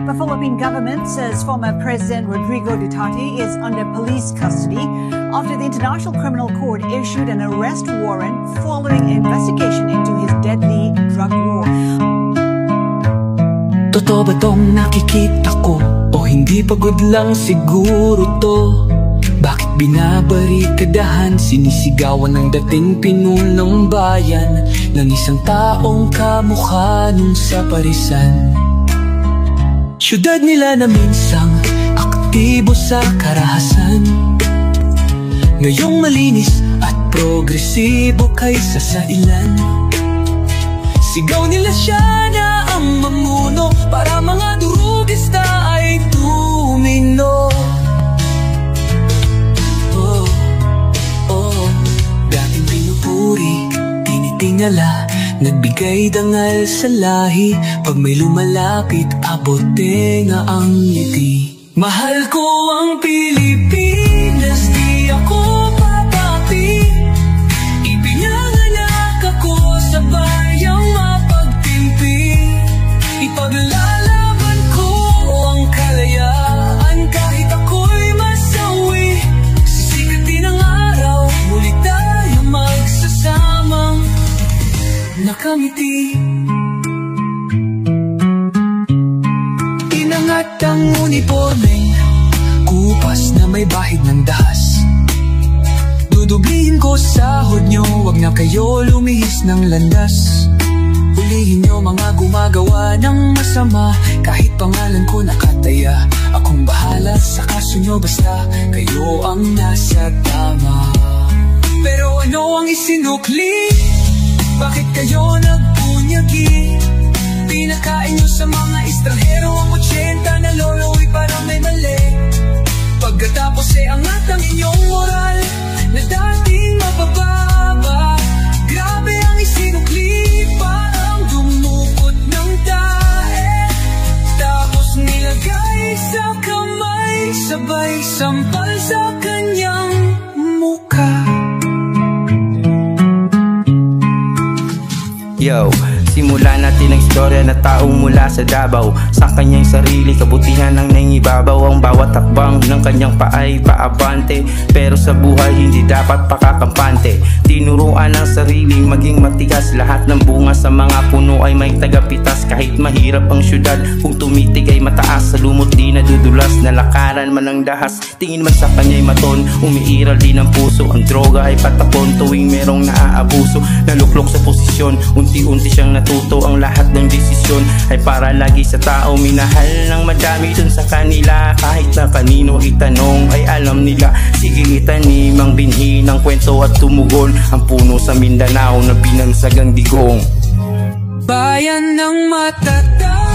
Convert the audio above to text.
The Philippine government says former President Rodrigo Duterte is under police custody after the International Criminal Court issued an arrest warrant following an investigation into his deadly drug war. Totoo ba tong nakikita ko? O hindi pagod lang siguro to? Bakit binabarikadahan, sinisigawan ng dating pinunong bayan ng isang taong kamukha nung sa parisan? Syudad nila na minsang aktibo sa karahasan, ngayong malinis at progresibo kaysa sa ilan. Sigaw nila siya na ang mamuno para mga durugista ay tumino. Dating pinupuri, tinitingala, nagbigay dangal sa lahi. Pag may lumalapit, abot tenga ang ngiti. Mahal ko ang Pilipinas, di ako papapi. Ipinanganak ako sa bayang mapagtimpi. Ipaglalaban ko ang kalayaan kahit ako'y masawi. Sisikatin ang araw, muli tayo magsasamang nakamiti. Inangat ang uniformeng kupas na may bahid ng dahas. Dudublihin ko sahod nyo, wag na kayo lumihis ng landas. Hulihin nyo mga gumagawa ng masama, kahit pangalan ko nakataya. Akong bahala sa kaso nyo, basta kayo ang nasa tama. Pero ano ang isinukli? Bakit kayo nagbunyagi? Pinakain nyo sa mga estranghero ang 80 na lolo'y parang may mali. Pagkatapos angat ang inyong moral na dating mabababa. Grabe ang isinukli, parang dumukot ng tae. Tapos nilagay sa kamay, sabay sampal sa kanyang mukha. Yo, simulan natin ang istorya na taong mula sa Davao. Sa kanyang sarili, kabutihan ang nangibabaw. Ang bawat takbang ng kanyang paay paabante, pero sa buhay hindi dapat pakakampante. Tinuruan ang sariling maging matigas. Lahat ng bunga sa mga puno ay may tagapitas. Kahit mahirap ang syudad, kung tumitig ay mataas. Sa lumot di nadudulas, nalakaran man ang dahas. Tingin man sa kanya'y maton, umiiral din ang puso. Ang droga ay patapon tuwing merong naaabuso. Naluklok sa posisyon, unti-unti siyang natuto. Ang lahat ng desisyon ay para lagi sa tao. Minahal ng madami dun sa kanila. Kahit na kanino itanong ay alam nila. Sige itanim ang binhi ng kwento at tumugon ang puno sa Mindanao na binansagang digong. Bayan ng matatag,